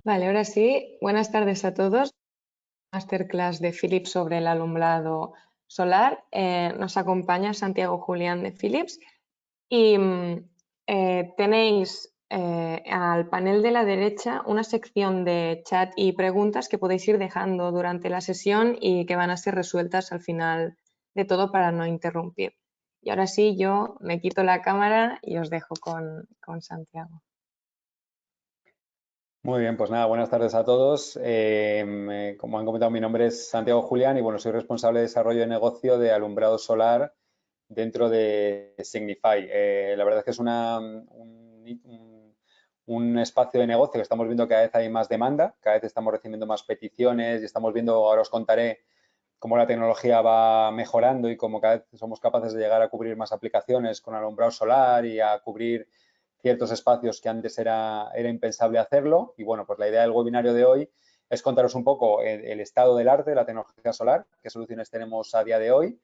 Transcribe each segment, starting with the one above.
Vale, ahora sí, buenas tardes a todos. Masterclass de Philips sobre el alumbrado solar. Nos acompaña Santiago Julián de Philips y tenéis al panel de la derecha una sección de chat y preguntas que podéis ir dejando durante la sesión y que van a ser resueltas al final de todo para no interrumpir. Y ahora sí, yo me quito la cámara y os dejo con Santiago. Muy bien, pues nada, buenas tardes a todos. Como han comentado, mi nombre es Santiago Julián y bueno, soy responsable de desarrollo de negocio de alumbrado solar dentro de Signify. La verdad es que es un espacio de negocio que estamos viendo que cada vez hay más demanda, cada vez estamos recibiendo más peticiones y estamos viendo, ahora os contaré cómo la tecnología va mejorando y cómo cada vez somos capaces de llegar a cubrir más aplicaciones con alumbrado solar y a cubrir ciertos espacios que antes era impensable hacerlo. Y bueno, pues la idea del webinario de hoy es contaros un poco el estado del arte de la tecnología solar, qué soluciones tenemos a día de hoy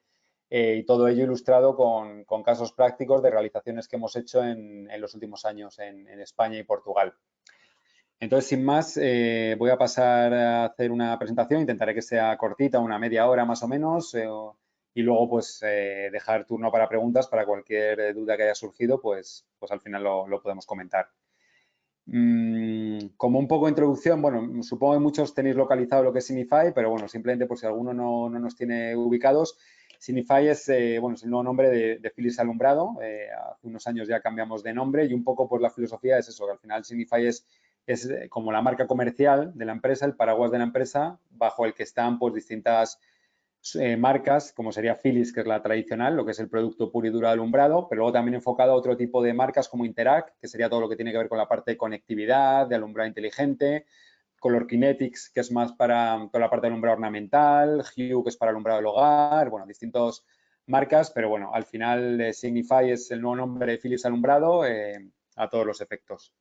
y todo ello ilustrado con casos prácticos de realizaciones que hemos hecho en los últimos años en España y Portugal. Entonces, sin más, voy a pasar a hacer una presentación. Intentaré que sea cortita, una media hora más o menos, y luego pues dejar turno para preguntas para cualquier duda que haya surgido, pues al final lo podemos comentar. Como un poco de introducción, bueno, supongo que muchos tenéis localizado lo que es Signify, pero bueno, simplemente por si alguno no nos tiene ubicados, Signify bueno, es el nuevo nombre de Philips Alumbrado. Hace unos años ya cambiamos de nombre y un poco pues la filosofía es eso, que al final Signify es como la marca comercial de la empresa, el paraguas de la empresa, bajo el que están pues distintas marcas, como sería Philips, que es la tradicional, lo que es el producto puro y duro de alumbrado, pero luego también enfocado a otro tipo de marcas como Interact, que sería todo lo que tiene que ver con la parte de conectividad, de alumbrado inteligente, Color Kinetics, que es más para toda la parte de alumbrado ornamental, Hue, que es para alumbrado del hogar, bueno, distintas marcas, pero bueno, al final Signify es el nuevo nombre de Philips Alumbrado a todos los efectos.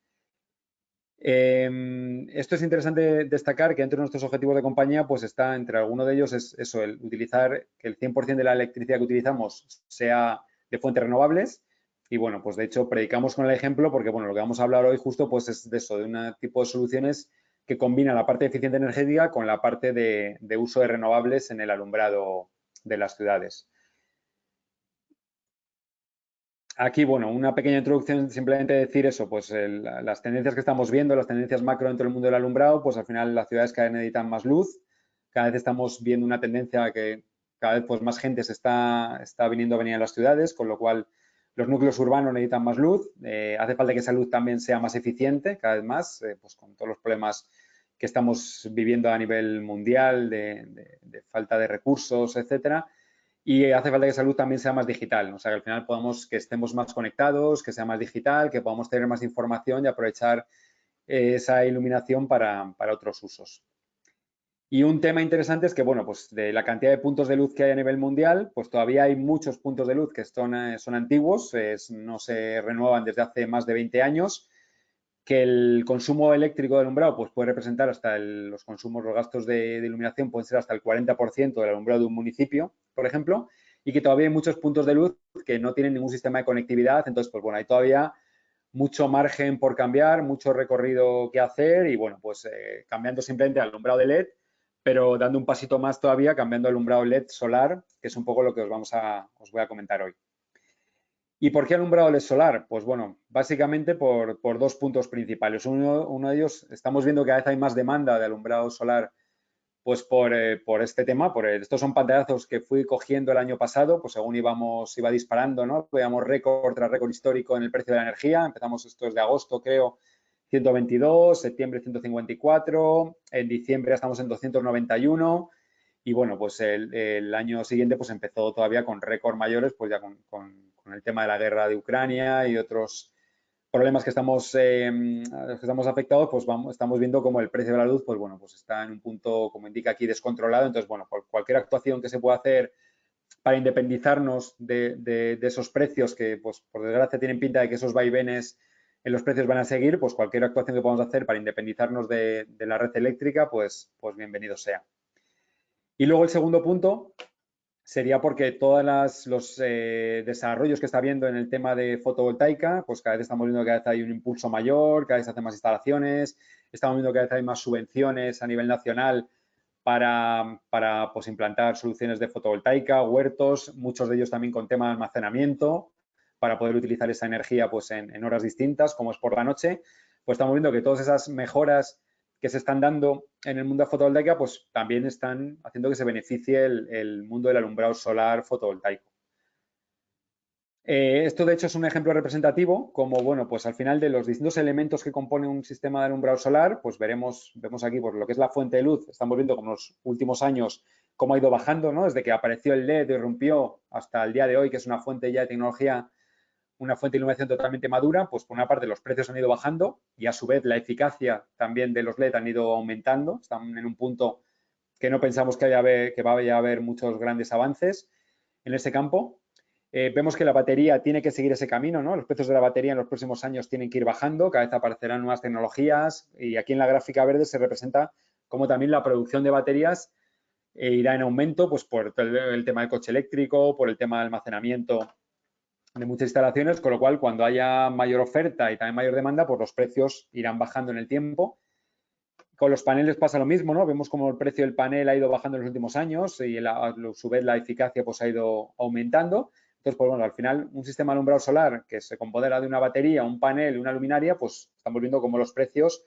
Esto es interesante destacar que entre nuestros objetivos de compañía, pues está entre algunos de ellos es eso, el utilizar que el 100% de la electricidad que utilizamos sea de fuentes renovables. Y bueno, pues de hecho predicamos con el ejemplo porque bueno, lo que vamos a hablar hoy justo pues es de eso, de un tipo de soluciones que combina la parte de eficiencia energética con la parte de uso de renovables en el alumbrado de las ciudades. Aquí, bueno, una pequeña introducción, simplemente decir eso, pues las tendencias que estamos viendo, las tendencias macro dentro del mundo del alumbrado, pues al final las ciudades cada vez necesitan más luz, cada vez estamos viendo una tendencia que cada vez pues más gente está viniendo a venir a las ciudades, con lo cual los núcleos urbanos necesitan más luz, hace falta que esa luz también sea más eficiente cada vez más, pues con todos los problemas que estamos viviendo a nivel mundial de falta de recursos, etcétera. Y hace falta que salud también sea más digital, o sea, que al final podamos, que estemos más conectados, que sea más digital, que podamos tener más información y aprovechar esa iluminación para otros usos. Y un tema interesante es que, bueno, pues de la cantidad de puntos de luz que hay a nivel mundial, pues todavía hay muchos puntos de luz que son antiguos, no se renuevan desde hace más de 20 años, que el consumo eléctrico de alumbrado pues puede representar hasta los consumos, los gastos de iluminación pueden ser hasta el 40% del alumbrado de un municipio, por ejemplo, y que todavía hay muchos puntos de luz que no tienen ningún sistema de conectividad, entonces, pues bueno, hay todavía mucho margen por cambiar, mucho recorrido que hacer y bueno, pues cambiando simplemente al alumbrado de LED, pero dando un pasito más todavía, cambiando al alumbrado LED solar, que es un poco lo que os voy a comentar hoy. ¿Y por qué alumbrado LED solar? Pues bueno, básicamente por dos puntos principales. Uno de ellos, estamos viendo que cada vez hay más demanda de alumbrado solar pues por este tema. Estos son pantallazos que fui cogiendo el año pasado, pues según iba disparando, ¿no? Veíamos récord tras récord histórico en el precio de la energía. Empezamos esto desde agosto, creo, 122, septiembre 154, en diciembre estamos en 291 y bueno, pues el año siguiente pues empezó todavía con récord mayores, pues ya con el tema de la guerra de Ucrania y otros problemas que estamos afectados, pues estamos viendo como el precio de la luz, pues bueno, pues está en un punto, como indica aquí, descontrolado. Entonces, bueno, cualquier actuación que se pueda hacer para independizarnos de esos precios que, pues por desgracia, tienen pinta de que esos vaivenes en los precios van a seguir, pues cualquier actuación que podamos hacer para independizarnos de la red eléctrica, pues bienvenido sea. Y luego el segundo punto sería porque todos los desarrollos que está habiendo en el tema de fotovoltaica, pues cada vez estamos viendo que cada vez hay un impulso mayor, cada vez se hacen más instalaciones, estamos viendo que cada vez hay más subvenciones a nivel nacional para pues, implantar soluciones de fotovoltaica, huertos, muchos de ellos también con tema de almacenamiento, para poder utilizar esa energía pues, en horas distintas, como es por la noche. Pues estamos viendo que todas esas mejoras que se están dando en el mundo de fotovoltaica, pues también están haciendo que se beneficie el mundo del alumbrado solar fotovoltaico. Esto, de hecho, es un ejemplo representativo, como, bueno, pues al final de los distintos elementos que componen un sistema de alumbrado solar, pues vemos aquí pues, lo que es la fuente de luz. Estamos viendo como en los últimos años cómo ha ido bajando, ¿no? Desde que apareció el LED, irrumpió hasta el día de hoy, que es una fuente ya de tecnología, una fuente de iluminación totalmente madura, pues por una parte los precios han ido bajando y a su vez la eficacia también de los LED han ido aumentando. Están en un punto que no pensamos que vaya a haber muchos grandes avances en ese campo. Vemos que la batería tiene que seguir ese camino, ¿no? Los precios de la batería en los próximos años tienen que ir bajando, cada vez aparecerán nuevas tecnologías y aquí en la gráfica verde se representa cómo también la producción de baterías irá en aumento, pues por el tema del coche eléctrico, por el tema del almacenamiento de muchas instalaciones, con lo cual cuando haya mayor oferta y también mayor demanda, pues los precios irán bajando en el tiempo. Con los paneles pasa lo mismo, ¿no? Vemos como el precio del panel ha ido bajando en los últimos años y a su vez la eficacia pues ha ido aumentando. Entonces, pues bueno, al final un sistema de alumbrado solar que se compondrá de una batería, un panel y una luminaria, pues estamos viendo cómo los precios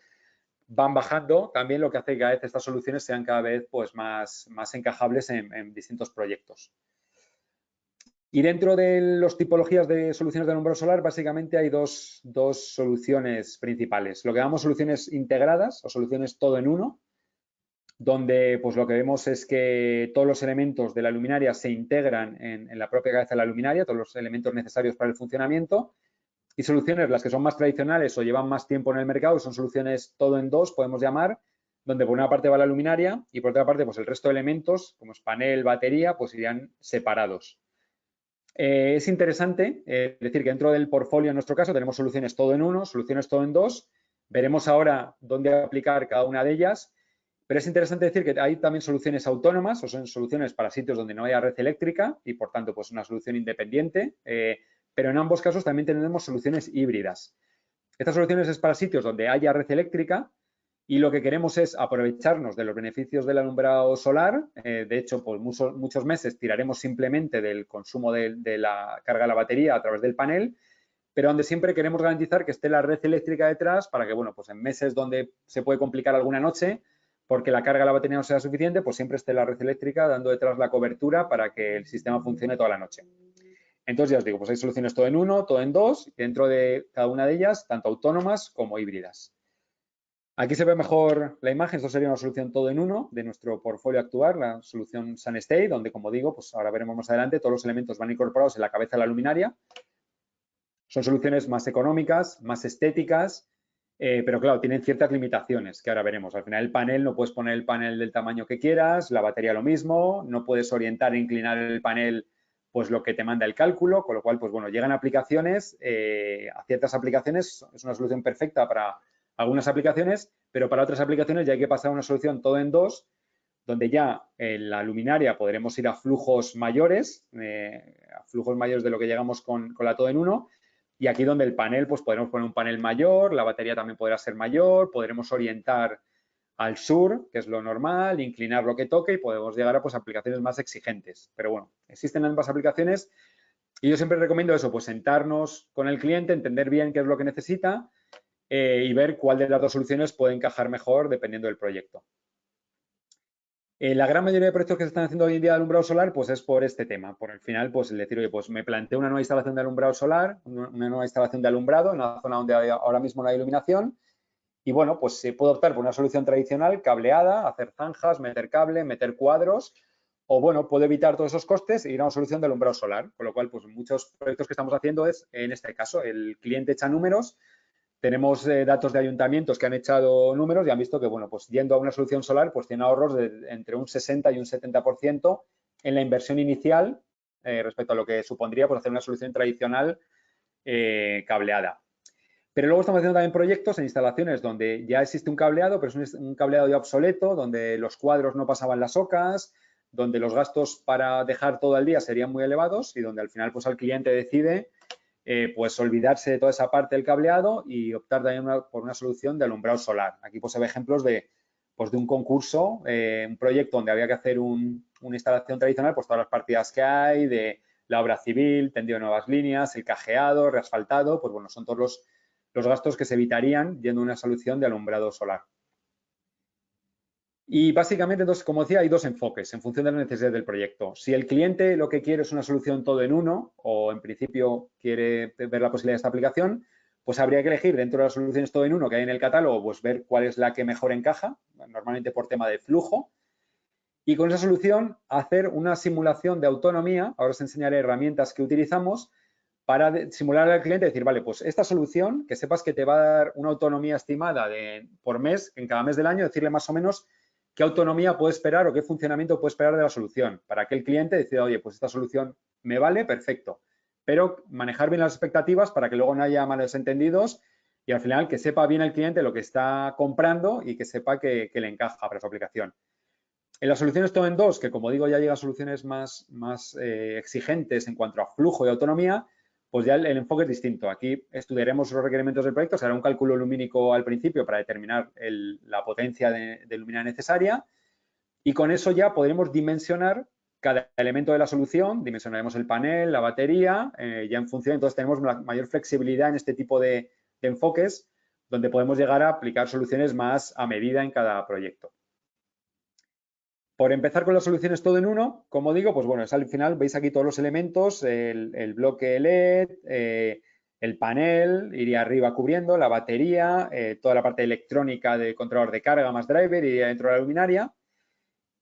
van bajando, también lo que hace que cada vez estas soluciones sean cada vez pues más encajables en distintos proyectos. Y dentro de las tipologías de soluciones de alumbrado solar, básicamente hay dos soluciones principales. Lo que llamamos soluciones integradas o soluciones todo en uno, donde pues lo que vemos es que todos los elementos de la luminaria se integran en la propia cabeza de la luminaria, todos los elementos necesarios para el funcionamiento. Y soluciones, las que son más tradicionales o llevan más tiempo en el mercado, son soluciones todo en dos, podemos llamar, donde por una parte va la luminaria y por otra parte pues el resto de elementos, como es panel, batería, pues irían separados. Es interesante decir que dentro del portfolio, en nuestro caso, tenemos soluciones todo en uno, soluciones todo en dos. Veremos ahora dónde aplicar cada una de ellas, pero es interesante decir que hay también soluciones autónomas, o son soluciones para sitios donde no haya red eléctrica y, por tanto, pues una solución independiente, pero en ambos casos también tenemos soluciones híbridas. Estas soluciones es para sitios donde haya red eléctrica y lo que queremos es aprovecharnos de los beneficios del alumbrado solar. De hecho, pues muchos meses tiraremos simplemente del consumo de la carga de la batería a través del panel, pero donde siempre queremos garantizar que esté la red eléctrica detrás para que, bueno, pues en meses donde se puede complicar alguna noche porque la carga de la batería no sea suficiente, pues siempre esté la red eléctrica dando detrás la cobertura para que el sistema funcione toda la noche. Entonces, ya os digo, pues hay soluciones todo en uno, todo en dos, y dentro de cada una de ellas, tanto autónomas como híbridas. Aquí se ve mejor la imagen, esto sería una solución todo en uno de nuestro portfolio actual, la solución SunStay, donde, como digo, pues ahora veremos más adelante, todos los elementos van incorporados en la cabeza de la luminaria. Son soluciones más económicas, más estéticas, pero claro, tienen ciertas limitaciones que ahora veremos. Al final el panel, no puedes poner el panel del tamaño que quieras, la batería lo mismo, no puedes orientar e inclinar el panel pues lo que te manda el cálculo, con lo cual, pues bueno, llegan aplicaciones, a ciertas aplicaciones es una solución perfecta para algunas aplicaciones, pero para otras aplicaciones ya hay que pasar a una solución todo en dos, donde ya en la luminaria podremos ir a flujos mayores de lo que llegamos con la todo en uno. Y aquí donde el panel, pues podremos poner un panel mayor, la batería también podrá ser mayor, podremos orientar al sur, que es lo normal, inclinar lo que toque y podemos llegar a pues, aplicaciones más exigentes. Pero bueno, existen ambas aplicaciones y yo siempre recomiendo eso, pues sentarnos con el cliente, entender bien qué es lo que necesita y ver cuál de las dos soluciones puede encajar mejor dependiendo del proyecto. La gran mayoría de proyectos que se están haciendo hoy en día de alumbrado solar, pues es por este tema, por el final, pues el decir, oye, pues me planteo una nueva instalación de alumbrado solar, una nueva instalación de alumbrado en una zona donde ahora mismo no hay iluminación y bueno, pues se puede optar por una solución tradicional, cableada, hacer zanjas, meter cable, meter cuadros o bueno, puedo evitar todos esos costes e ir a una solución de alumbrado solar, con lo cual, pues muchos proyectos que estamos haciendo es, en este caso, el cliente echa números. Tenemos datos de ayuntamientos que han echado números y han visto que, bueno, pues yendo a una solución solar, pues tiene ahorros de entre un 60 y un 70% en la inversión inicial respecto a lo que supondría pues, hacer una solución tradicional cableada. Pero luego estamos haciendo también proyectos en instalaciones donde ya existe un cableado, pero es un cableado ya obsoleto, donde los cuadros no pasaban las ocas, donde los gastos para dejar todo al día serían muy elevados y donde al final pues el cliente decide pues olvidarse de toda esa parte del cableado y optar también por una solución de alumbrado solar. Aquí pues se ve ejemplos de un concurso, un proyecto donde había que hacer una instalación tradicional, pues todas las partidas que hay, de la obra civil, tendido de nuevas líneas, el cajeado, reasfaltado, pues bueno, son todos los gastos que se evitarían yendo a una solución de alumbrado solar. Y básicamente, entonces, como decía, hay dos enfoques en función de las necesidades del proyecto. Si el cliente lo que quiere es una solución todo en uno o en principio quiere ver la posibilidad de esta aplicación, pues habría que elegir dentro de las soluciones todo en uno que hay en el catálogo, pues ver cuál es la que mejor encaja, normalmente por tema de flujo. Y con esa solución hacer una simulación de autonomía. Ahora os enseñaré herramientas que utilizamos para simular al cliente y decir, vale, pues esta solución, que sepas que te va a dar una autonomía estimada por mes, en cada mes del año, decirle más o menos qué autonomía puede esperar o qué funcionamiento puede esperar de la solución, para que el cliente decida, oye, pues esta solución me vale, perfecto. Pero manejar bien las expectativas para que luego no haya malos entendidos y al final que sepa bien el cliente lo que está comprando y que sepa que le encaja para su aplicación. En las soluciones todo en dos, que como digo ya llegan soluciones más exigentes en cuanto a flujo y autonomía, pues ya el enfoque es distinto. Aquí estudiaremos los requerimientos del proyecto, se hará un cálculo lumínico al principio para determinar la potencia de luminaria necesaria y con eso ya podremos dimensionar cada elemento de la solución, dimensionaremos el panel, la batería, ya en función, entonces tenemos mayor flexibilidad en este tipo de enfoques donde podemos llegar a aplicar soluciones más a medida en cada proyecto. Por empezar con las soluciones todo en uno, como digo, pues bueno, es al final veis aquí todos los elementos, el bloque LED, el panel, iría arriba cubriendo, la batería, toda la parte electrónica de controlador de carga más driver iría dentro de la luminaria.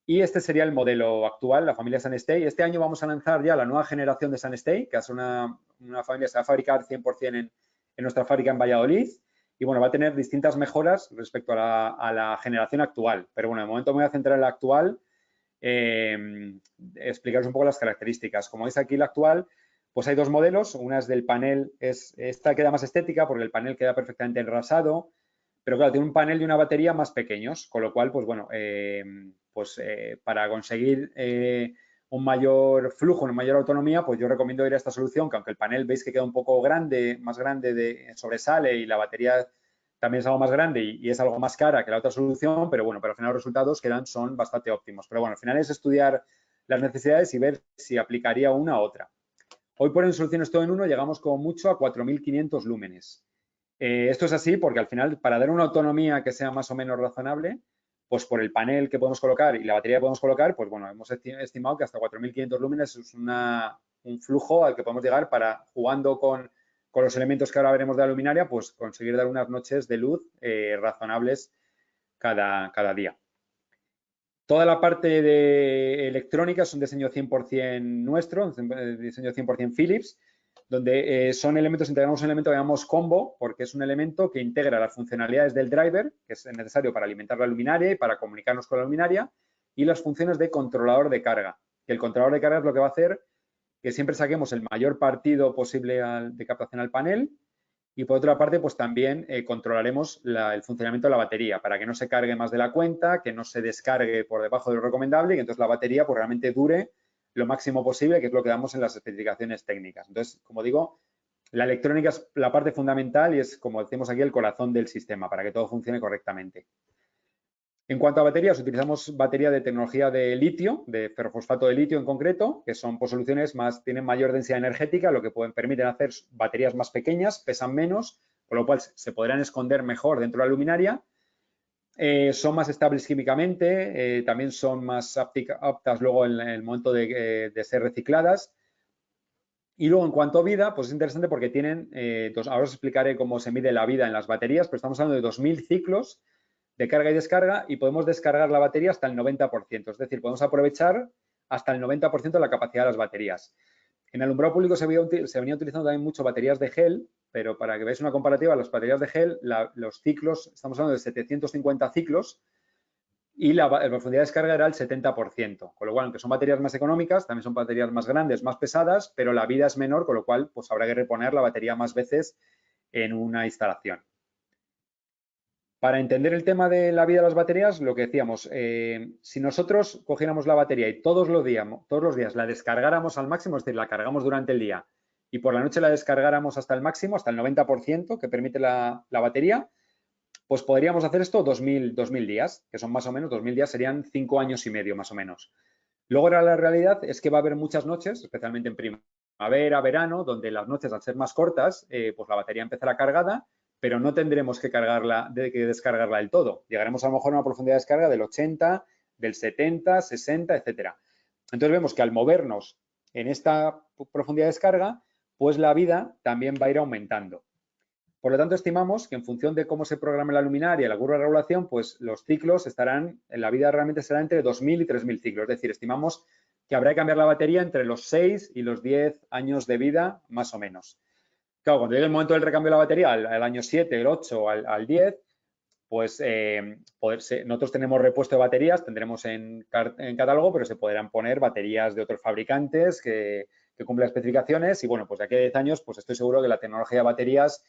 Y este sería el modelo actual, la familia SunStay. Este año vamos a lanzar ya la nueva generación de SunStay, que es una familia que se va a fabricar 100% en nuestra fábrica en Valladolid. Y bueno, va a tener distintas mejoras respecto a la generación actual. Pero bueno, de momento me voy a centrar en la actual, explicaros un poco las características. Como veis aquí la actual, pues hay dos modelos. Una es del panel, esta queda más estética porque el panel queda perfectamente enrasado, pero claro, tiene un panel y una batería más pequeños, con lo cual, pues bueno, para conseguir un mayor flujo, una mayor autonomía, pues yo recomiendo ir a esta solución, que aunque el panel veis que queda un poco grande, más grande, sobresale y la batería también es algo más grande y es algo más cara que la otra solución, pero bueno, pero al final los resultados que dan son bastante óptimos. Pero bueno, al final es estudiar las necesidades y ver si aplicaría una u otra. Hoy por en soluciones todo en uno llegamos como mucho a 4.500 lúmenes. Esto es así porque al final, para dar una autonomía que sea más o menos razonable, pues por el panel que podemos colocar y la batería que podemos colocar, pues bueno, hemos estimado que hasta 4.500 lúmenes es un flujo al que podemos llegar para, jugando con los elementos que ahora veremos de la luminaria, pues conseguir dar unas noches de luz razonables cada día. Toda la parte de electrónica es un diseño 100% nuestro, un diseño 100% Philips, donde son elementos, integramos un elemento que llamamos combo, porque es un elemento que integra las funcionalidades del driver, que es necesario para alimentar la luminaria y para comunicarnos con la luminaria, y las funciones de controlador de carga. El controlador de carga es lo que va a hacer que siempre saquemos el mayor partido posible de captación al panel y por otra parte, pues también controlaremos el funcionamiento de la batería para que no se cargue más de la cuenta, que no se descargue por debajo de lo recomendable y que entonces la batería pues realmente dure lo máximo posible, que es lo que damos en las especificaciones técnicas. Entonces, como digo, la electrónica es la parte fundamental y es, como decimos aquí, el corazón del sistema para que todo funcione correctamente. En cuanto a baterías, utilizamos batería de tecnología de litio, de ferrofosfato de litio en concreto, que son pues, soluciones tienen mayor densidad energética, lo que permiten hacer baterías más pequeñas, pesan menos, con lo cual se podrán esconder mejor dentro de la luminaria. Son más estables químicamente, también son más aptas luego en el momento de ser recicladas. Y luego, en cuanto a vida, pues es interesante porque tienen, ahora os explicaré cómo se mide la vida en las baterías, pero estamos hablando de 2.000 ciclos de carga y descarga y podemos descargar la batería hasta el 90%, es decir, podemos aprovechar hasta el 90% de la capacidad de las baterías. En alumbrado público se venía utilizando también mucho baterías de gel, pero para que veáis una comparativa, las baterías de gel, los ciclos, estamos hablando de 750 ciclos y la profundidad de descarga era el 70%, con lo cual, aunque son baterías más económicas, también son baterías más grandes, más pesadas, pero la vida es menor, con lo cual pues habrá que reponer la batería más veces en una instalación. Para entender el tema de la vida de las baterías, lo que decíamos, si nosotros cogiéramos la batería y todos los días la descargáramos al máximo, es decir, la cargamos durante el día y por la noche la descargáramos hasta el máximo, hasta el 90% que permite la batería, pues podríamos hacer esto 2000 días, que son más o menos, 2000 días serían 5 años y medio más o menos. Luego la realidad es que va a haber muchas noches, especialmente en primavera, verano, donde las noches al ser más cortas, pues la batería empezará cargada, pero no tendremos que descargarla del todo. Llegaremos a lo mejor a una profundidad de descarga del 80, del 70, 60, etcétera. Entonces vemos que al movernos en esta profundidad de descarga, pues la vida también va a ir aumentando. Por lo tanto, estimamos que en función de cómo se programe la luminaria y la curva de regulación, pues los ciclos estarán, en la vida realmente será entre 2.000 y 3.000 ciclos. Es decir, estimamos que habrá que cambiar la batería entre los 6 y los 10 años de vida, más o menos. Claro, cuando llegue el momento del recambio de la batería, al año 7, el 8, al 10, pues nosotros tenemos repuesto de baterías, tendremos en catálogo, pero se podrán poner baterías de otros fabricantes que cumplan especificaciones y bueno, pues de aquí a 10 años, pues estoy seguro que la tecnología de baterías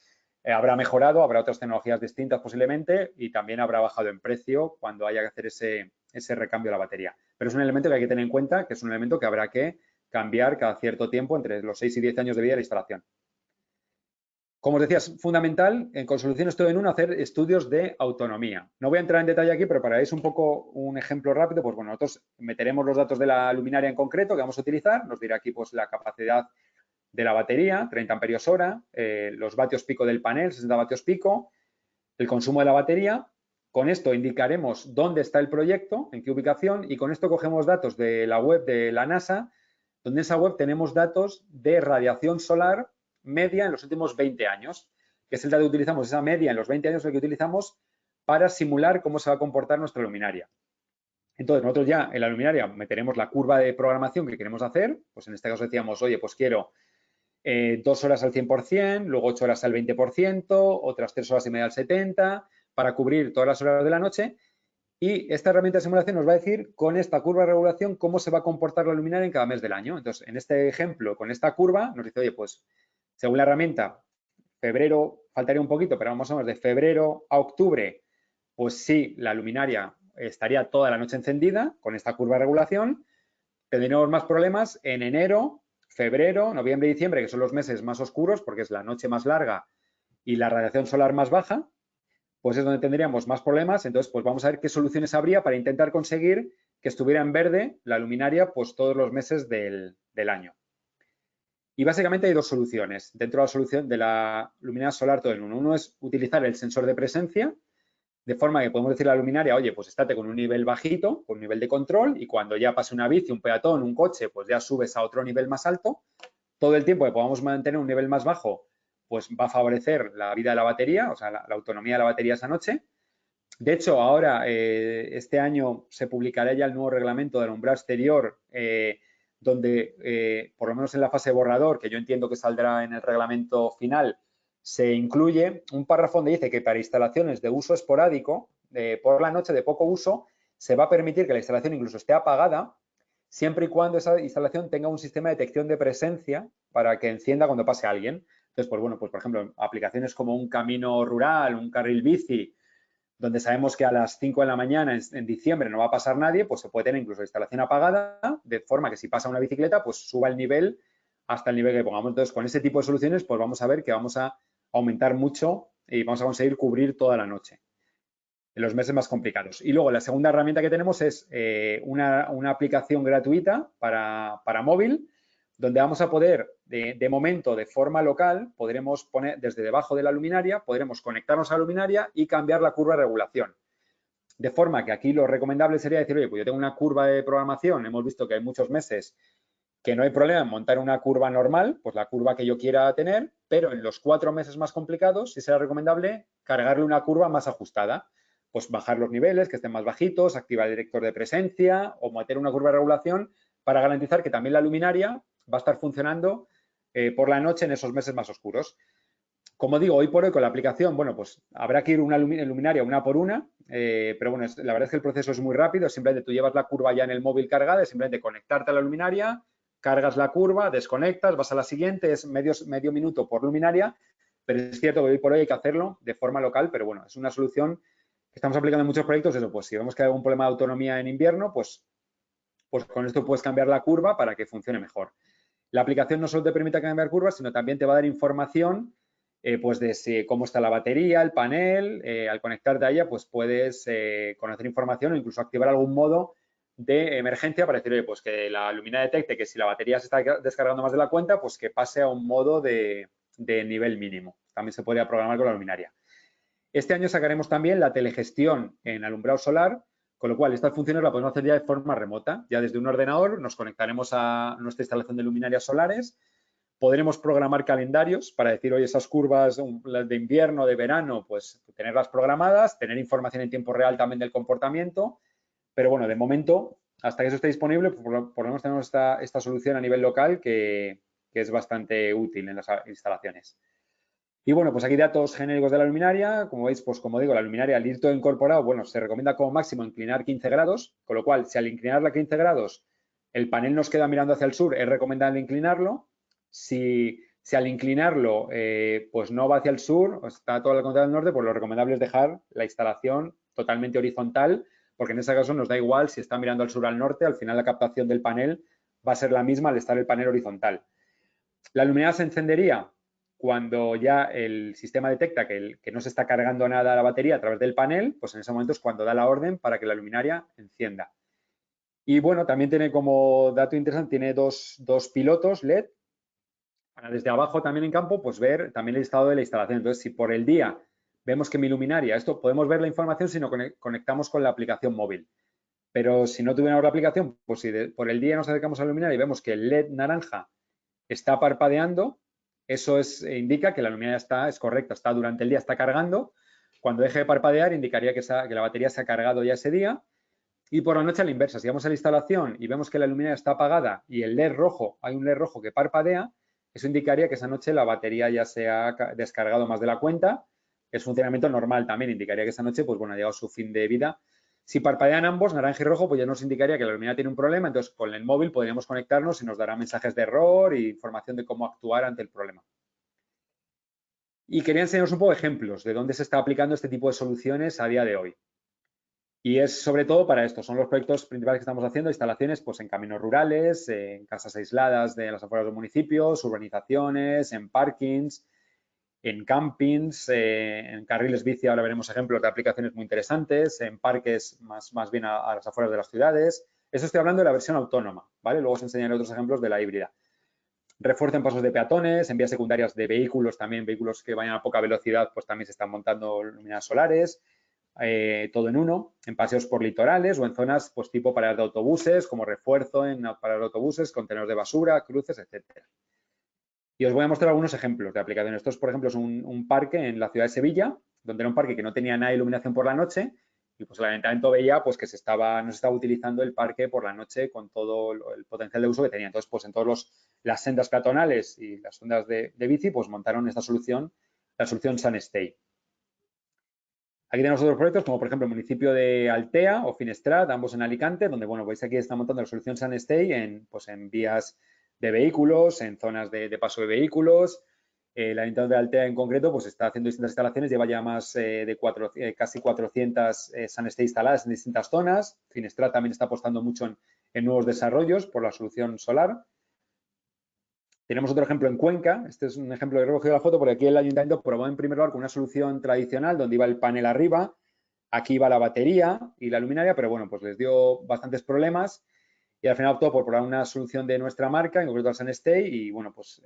habrá mejorado, habrá otras tecnologías distintas posiblemente y también habrá bajado en precio cuando haya que hacer ese recambio de la batería. Pero es un elemento que hay que tener en cuenta, que es un elemento que habrá que cambiar cada cierto tiempo entre los 6 y 10 años de vida de la instalación. Como os decía, es fundamental con soluciones todo en uno hacer estudios de autonomía. No voy a entrar en detalle aquí, pero para veis un poco un ejemplo rápido, pues bueno, nosotros meteremos los datos de la luminaria en concreto que vamos a utilizar, nos dirá aquí pues la capacidad de la batería, 30 amperios hora, los vatios pico del panel, 60 vatios pico, el consumo de la batería. Con esto indicaremos dónde está el proyecto, en qué ubicación, y con esto cogemos datos de la web de la NASA, donde en esa web tenemos datos de radiación solar media en los últimos 20 años, que es el dato que utilizamos, esa media en los 20 años es el que utilizamos para simular cómo se va a comportar nuestra luminaria. Entonces, nosotros ya en la luminaria meteremos la curva de programación que queremos hacer, pues en este caso decíamos, oye, pues quiero 2 horas al 100%, luego 8 horas al 20%, otras 3 horas y media al 70%, para cubrir todas las horas de la noche. Y esta herramienta de simulación nos va a decir con esta curva de regulación cómo se va a comportar la luminaria en cada mes del año. Entonces, en este ejemplo, con esta curva, nos dice, oye, pues según la herramienta, febrero, faltaría un poquito, pero más o menos de febrero a octubre, pues sí, la luminaria estaría toda la noche encendida con esta curva de regulación. Tendremos más problemas en enero, febrero, noviembre y diciembre, que son los meses más oscuros porque es la noche más larga y la radiación solar más baja, pues es donde tendríamos más problemas. Entonces, pues vamos a ver qué soluciones habría para intentar conseguir que estuviera en verde la luminaria pues todos los meses del año. Y básicamente hay dos soluciones dentro de la solución de la luminaria solar todo en uno. Uno es utilizar el sensor de presencia, de forma que podemos decir a la luminaria, oye, pues estate con un nivel bajito, con un nivel de control, y cuando ya pase una bici, un peatón, un coche, pues ya subes a otro nivel más alto. Todo el tiempo que podamos mantener un nivel más bajo, pues va a favorecer la vida de la batería, o sea, la autonomía de la batería esa noche. De hecho, ahora, este año, se publicará ya el nuevo reglamento de alumbrado exterior, donde, por lo menos en la fase de borrador, que yo entiendo que saldrá en el reglamento final, se incluye un párrafo donde dice que para instalaciones de uso esporádico, por la noche de poco uso, se va a permitir que la instalación incluso esté apagada, siempre y cuando esa instalación tenga un sistema de detección de presencia para que encienda cuando pase alguien. Entonces, pues bueno, pues por ejemplo, aplicaciones como un camino rural, un carril bici, donde sabemos que a las 5 de la mañana en diciembre no va a pasar nadie, pues se puede tener incluso la instalación apagada, de forma que si pasa una bicicleta, pues suba el nivel hasta el nivel que pongamos. Entonces, con ese tipo de soluciones, pues vamos a ver que vamos a aumentar mucho y vamos a conseguir cubrir toda la noche en los meses más complicados. Y luego la segunda herramienta que tenemos es una aplicación gratuita para móvil, donde vamos a poder, de momento, de forma local, podremos poner desde debajo de la luminaria, podremos conectarnos a la luminaria y cambiar la curva de regulación. De forma que aquí lo recomendable sería decir, oye, pues yo tengo una curva de programación, hemos visto que hay muchos meses que no hay problema en montar una curva normal, pues la curva que yo quiera tener, pero en los 4 meses más complicados sí será recomendable cargarle una curva más ajustada. Pues bajar los niveles, que estén más bajitos, activar el director de presencia o meter una curva de regulación para garantizar que también la luminaria va a estar funcionando por la noche en esos meses más oscuros. Como digo, hoy por hoy con la aplicación, bueno, pues habrá que ir una luminaria una por una, pero bueno, la verdad es que el proceso es muy rápido, simplemente tú llevas la curva ya en el móvil cargada, es simplemente conectarte a la luminaria, cargas la curva, desconectas, vas a la siguiente, es medio minuto por luminaria, pero es cierto que hoy por hoy hay que hacerlo de forma local, pero bueno, es una solución estamos aplicando en muchos proyectos eso, pues si vemos que hay algún problema de autonomía en invierno, pues con esto puedes cambiar la curva para que funcione mejor. La aplicación no solo te permite cambiar curvas, sino también te va a dar información pues de cómo está la batería, el panel. Al conectarte a ella, pues puedes conocer información o incluso activar algún modo de emergencia para decir, oye, pues que la luminaria detecte que si la batería se está descargando más de la cuenta, pues que pase a un modo de nivel mínimo. También se podría programar con la luminaria. Este año sacaremos también la telegestión en alumbrado solar, con lo cual estas funciones las podemos hacer ya de forma remota. Ya desde un ordenador nos conectaremos a nuestra instalación de luminarias solares, podremos programar calendarios para decir, oye, esas curvas de invierno, de verano, pues tenerlas programadas, tener información en tiempo real también del comportamiento, pero bueno, de momento, hasta que eso esté disponible, pues por lo menos tenemos esta solución a nivel local que es bastante útil en las instalaciones. Y bueno, pues aquí datos genéricos de la luminaria. Como veis, pues como digo, la luminaria al ir todo incorporado, bueno, se recomienda como máximo inclinar 15 grados, con lo cual, si al inclinarla 15 grados el panel nos queda mirando hacia el sur, es recomendable inclinarlo. Si al inclinarlo, pues no va hacia el sur, o está todo al contrario del norte, pues lo recomendable es dejar la instalación totalmente horizontal, porque en ese caso nos da igual si está mirando al sur o al norte, al final la captación del panel va a ser la misma al estar el panel horizontal. La luminaria se encendería cuando ya el sistema detecta que no se está cargando nada a la batería a través del panel, pues en ese momento es cuando da la orden para que la luminaria encienda. Y bueno, también tiene como dato interesante, tiene dos pilotos LED para desde abajo también en campo, pues ver también el estado de la instalación. Entonces, si por el día vemos que mi luminaria, esto podemos ver la información si nos conectamos con la aplicación móvil. Pero si no tuviéramos la aplicación, pues si por el día nos acercamos a la luminaria y vemos que el LED naranja está parpadeando, eso indica que la luminaria es correcta, está durante el día, está cargando. Cuando deje de parpadear, indicaría que la batería se ha cargado ya ese día. Y por la noche a la inversa, si vamos a la instalación y vemos que la luminaria está apagada y el LED rojo, hay un LED rojo que parpadea, eso indicaría que esa noche la batería ya se ha descargado más de la cuenta. Es funcionamiento normal también, indicaría que esa noche, pues bueno, ha llegado su fin de vida. Si parpadean ambos, naranja y rojo, pues ya nos indicaría que la luminaria tiene un problema, entonces con el móvil podríamos conectarnos y nos dará mensajes de error e información de cómo actuar ante el problema. Y quería enseñaros un poco de ejemplos de dónde se está aplicando este tipo de soluciones a día de hoy. Y es sobre todo para esto, son los proyectos principales que estamos haciendo, instalaciones pues en caminos rurales, en casas aisladas de las afueras de municipios, urbanizaciones, en parkings, en campings, en carriles bici. Ahora veremos ejemplos de aplicaciones muy interesantes, en parques más bien a las afueras de las ciudades. Eso estoy hablando de la versión autónoma, ¿vale? Luego os enseñaré otros ejemplos de la híbrida. Refuerzo en pasos de peatones, en vías secundarias de vehículos, también vehículos que vayan a poca velocidad, pues también se están montando luminarias solares. Todo en uno, en paseos por litorales o en zonas pues tipo paradas de autobuses, como refuerzo en paradas de autobuses, contenedores de basura, cruces, etcétera. Y os voy a mostrar algunos ejemplos de aplicaciones. Esto, por ejemplo, es un parque en la ciudad de Sevilla, donde era un parque que no tenía nada de iluminación por la noche y pues el ayuntamiento veía pues que no se estaba utilizando el parque por la noche con todo el potencial de uso que tenía. Entonces, pues en todas las sendas peatonales y las sendas de bici, pues montaron esta solución, la solución Sunstay. Aquí tenemos otros proyectos, como por ejemplo el municipio de Altea o Finestrat, ambos en Alicante, donde, bueno, veis aquí está montando la solución Sunstay en vías de vehículos, en zonas de paso de vehículos. El Ayuntamiento de Altea en concreto, pues está haciendo distintas instalaciones, lleva ya más de casi 400 Sunstay instaladas en distintas zonas. Finestrat también está apostando mucho en nuevos desarrollos por la solución solar. Tenemos otro ejemplo en Cuenca. Este es un ejemplo que he recogido la foto porque aquí el ayuntamiento probó en primer lugar con una solución tradicional donde iba el panel arriba, aquí iba la batería y la luminaria, pero bueno, pues les dio bastantes problemas y al final optó por probar una solución de nuestra marca, en concreto al Sunstay, y bueno, pues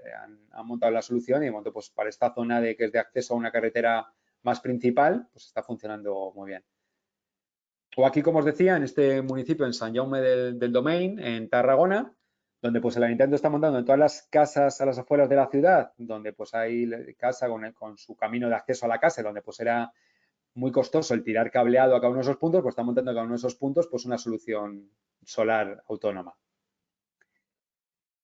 han montado la solución y de momento pues para esta zona que es de acceso a una carretera más principal, pues está funcionando muy bien. O aquí, como os decía, en este municipio, en Sant Jaume del Domain, en Tarragona, donde pues el ayuntamiento está montando en todas las casas a las afueras de la ciudad, donde pues hay casa con su camino de acceso a la casa, donde pues era muy costoso el tirar cableado a cada uno de esos puntos, pues está montando a cada uno de esos puntos pues una solución solar autónoma.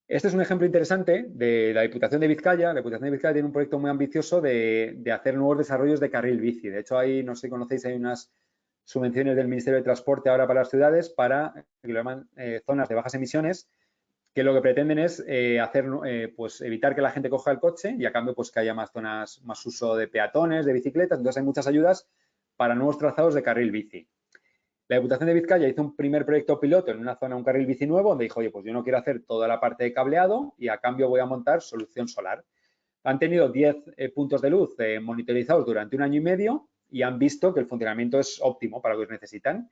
Este es un ejemplo interesante de la Diputación de Vizcaya. La Diputación de Vizcaya tiene un proyecto muy ambicioso de hacer nuevos desarrollos de carril bici. De hecho, ahí, no sé si conocéis, hay unas subvenciones del Ministerio de Transporte ahora para las ciudades para que lo llaman zonas de bajas emisiones, que lo que pretenden es pues evitar que la gente coja el coche y a cambio pues que haya más zonas, más uso de peatones, de bicicletas. Entonces hay muchas ayudas para nuevos trazados de carril bici. La Diputación de Vizcaya hizo un primer proyecto piloto en una zona, un carril bici nuevo, donde dijo, oye, pues yo no quiero hacer toda la parte de cableado y a cambio voy a montar solución solar. Han tenido 10 puntos de luz monitorizados durante 1 año y medio y han visto que el funcionamiento es óptimo para lo que necesitan.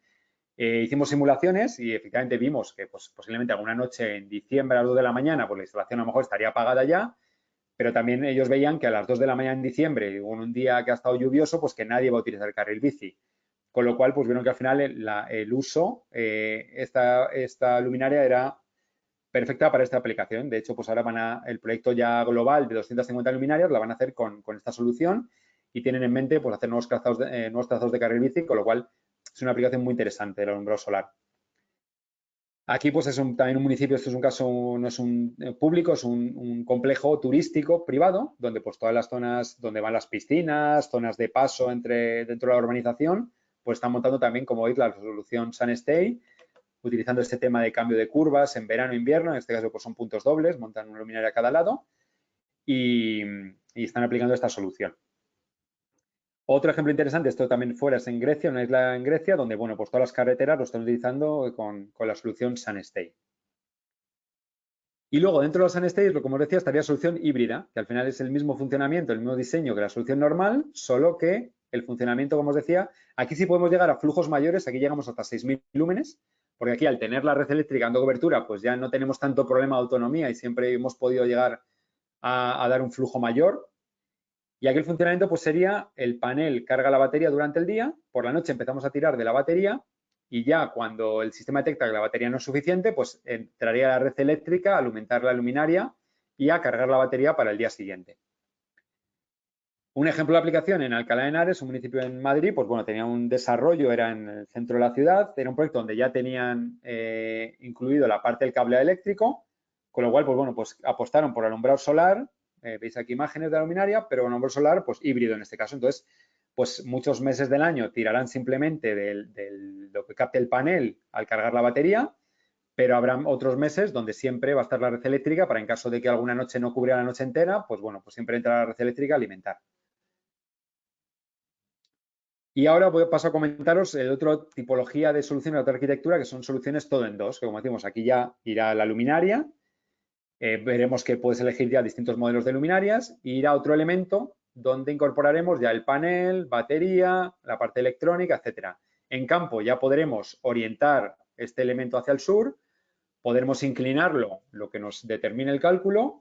Hicimos simulaciones y efectivamente vimos que pues, posiblemente alguna noche en diciembre a las 2 de la mañana, pues la instalación a lo mejor estaría apagada ya, pero también ellos veían que a las 2 de la mañana en diciembre, o en un día que ha estado lluvioso, pues que nadie va a utilizar el carril bici. Con lo cual, pues vieron que al final el uso, esta luminaria era perfecta para esta aplicación. De hecho, pues ahora el proyecto ya global de 250 luminarias la van a hacer con esta solución y tienen en mente pues hacer nuevos trazados de carril bici, con lo cual es una aplicación muy interesante del alumbrado solar. Aquí pues es también un municipio, esto es un caso, no es un público, es un complejo turístico privado, donde pues todas las zonas donde van las piscinas, zonas de paso dentro de la urbanización, pues están montando también, como veis, la resolución SunStay, utilizando este tema de cambio de curvas en verano e invierno, en este caso pues son puntos dobles, montan una luminaria a cada lado y están aplicando esta solución. Otro ejemplo interesante, esto también fuera es en Grecia, una isla en Grecia, donde, bueno, pues todas las carreteras lo están utilizando con la solución SunStay. Y luego, dentro de los SunStay, como os decía, estaría solución híbrida, que al final es el mismo funcionamiento, el mismo diseño que la solución normal, solo que el funcionamiento, como os decía, aquí sí podemos llegar a flujos mayores, aquí llegamos hasta 6.000 lúmenes, porque aquí al tener la red eléctrica dando cobertura, pues ya no tenemos tanto problema de autonomía y siempre hemos podido llegar a dar un flujo mayor. Y aquí el funcionamiento pues sería el panel carga la batería durante el día, por la noche empezamos a tirar de la batería y ya cuando el sistema detecta que la batería no es suficiente, pues entraría a la red eléctrica a alimentar la luminaria y a cargar la batería para el día siguiente. Un ejemplo de aplicación en Alcalá de Henares, un municipio en Madrid, pues bueno, tenía un desarrollo, era en el centro de la ciudad, era un proyecto donde ya tenían incluido la parte del cable eléctrico, con lo cual, pues bueno, pues apostaron por alumbrado solar, veis aquí imágenes de la luminaria, pero alumbrado solar, pues híbrido en este caso. Entonces, pues muchos meses del año tirarán simplemente de lo que capte el panel al cargar la batería, pero habrá otros meses donde siempre va a estar la red eléctrica para en caso de que alguna noche no cubra la noche entera, pues bueno, pues siempre entra la red eléctrica a alimentar. Y ahora paso a comentaros el otro tipología de solución, la otra arquitectura, que son soluciones todo en dos, que como decimos, aquí ya irá la luminaria, veremos que puedes elegir ya distintos modelos de luminarias, e irá otro elemento donde incorporaremos ya el panel, batería, la parte electrónica, etcétera. En campo ya podremos orientar este elemento hacia el sur, podremos inclinarlo, lo que nos determine el cálculo.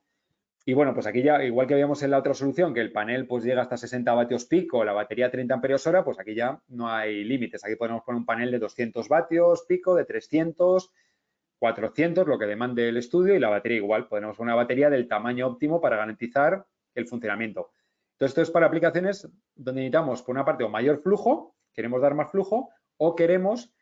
Y bueno, pues aquí ya, igual que habíamos en la otra solución, que el panel pues llega hasta 60 vatios pico, la batería 30 amperios hora, pues aquí ya no hay límites. Aquí podemos poner un panel de 200 vatios pico, de 300, 400, lo que demande el estudio, y la batería igual. Podemos poner una batería del tamaño óptimo para garantizar el funcionamiento. Entonces, esto es para aplicaciones donde necesitamos, por una parte, o mayor flujo, queremos dar más flujo, o queremos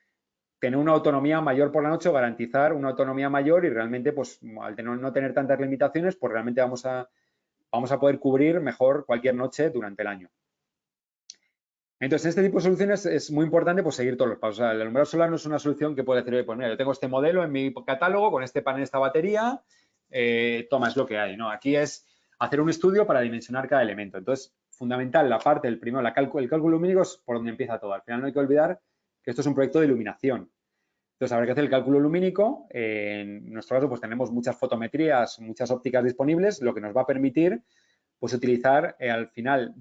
tener una autonomía mayor por la noche o garantizar una autonomía mayor y realmente, pues, al no tener tantas limitaciones, pues realmente vamos a poder cubrir mejor cualquier noche durante el año. Entonces, en este tipo de soluciones es muy importante pues, seguir todos los pasos. O sea, el alumbrado solar no es una solución que puede decir, pues mira, yo tengo este modelo en mi catálogo con este panel, esta batería, toma, es lo que hay, ¿no? Aquí es hacer un estudio para dimensionar cada elemento. Entonces, fundamental, la parte del primero, el cálculo lumínico es por donde empieza todo. Al final no hay que olvidar que esto es un proyecto de iluminación. Entonces, habrá que hacer el cálculo lumínico. En nuestro caso, pues tenemos muchas fotometrías, muchas ópticas disponibles, lo que nos va a permitir, pues, utilizar, al final,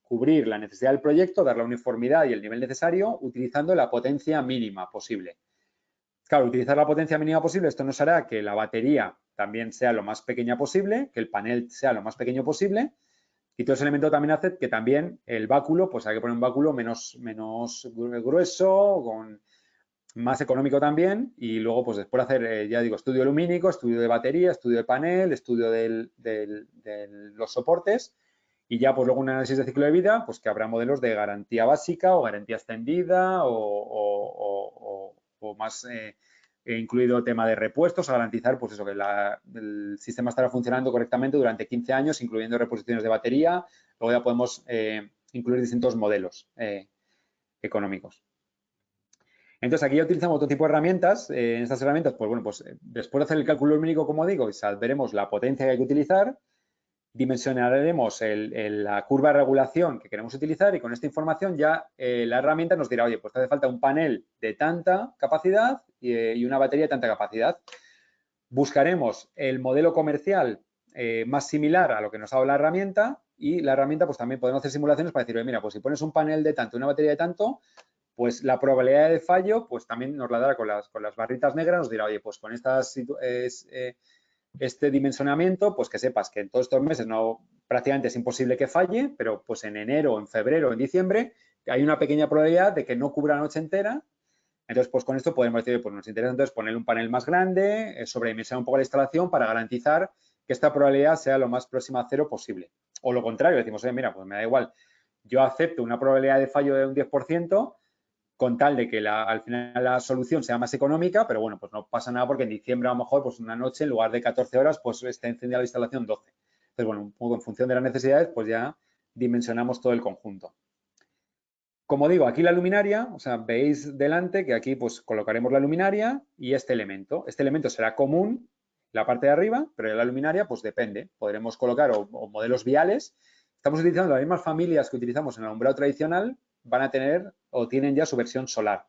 cubrir la necesidad del proyecto, dar la uniformidad y el nivel necesario, utilizando la potencia mínima posible. Claro, utilizar la potencia mínima posible, esto nos hará que la batería también sea lo más pequeña posible, que el panel sea lo más pequeño posible, y todo ese elemento también hace que también el báculo, pues hay que poner un báculo menos grueso, más económico también, y luego pues después hacer, ya digo, estudio lumínico, estudio de batería, estudio de panel, estudio de los soportes, y ya pues luego un análisis de ciclo de vida, pues que habrá modelos de garantía básica o garantía extendida o más incluido tema de repuestos, a garantizar pues eso, que el sistema estará funcionando correctamente durante 15 años, incluyendo reposiciones de batería. Luego ya podemos incluir distintos modelos económicos. Entonces, aquí ya utilizamos otro tipo de herramientas. En estas herramientas, pues bueno, pues después de hacer el cálculo lumínico, como digo, veremos la potencia que hay que utilizar. dimensionaremos la curva de regulación que queremos utilizar y con esta información ya la herramienta nos dirá, oye, pues te hace falta un panel de tanta capacidad y una batería de tanta capacidad. Buscaremos el modelo comercial más similar a lo que nos ha dado la herramienta y la herramienta pues también podemos hacer simulaciones para decir, oye, mira, pues si pones un panel de tanto y una batería de tanto, pues la probabilidad de fallo pues también nos la dará con las barritas negras, nos dirá, oye, pues con este dimensionamiento, pues que sepas que en todos estos meses prácticamente es imposible que falle, pero pues en enero, en febrero, en diciembre, hay una pequeña probabilidad de que no cubra la noche entera. Entonces, pues con esto podemos decir, pues nos interesa entonces poner un panel más grande, sobredimensionar un poco la instalación para garantizar que esta probabilidad sea lo más próxima a cero posible. O lo contrario, decimos, oye, mira, pues me da igual, yo acepto una probabilidad de fallo de un 10%, con tal de que al final la solución sea más económica, pero bueno, pues no pasa nada porque en diciembre a lo mejor pues una noche en lugar de 14 horas pues está encendida la instalación 12. Entonces, bueno, un poco en función de las necesidades pues ya dimensionamos todo el conjunto. Como digo, aquí la luminaria, o sea, veis delante que aquí pues colocaremos la luminaria y este elemento. Este elemento será común, la parte de arriba, pero la luminaria pues depende. Podremos colocar o modelos viales. Estamos utilizando las mismas familias que utilizamos en el alumbrado tradicional, van a tener o tienen ya su versión solar.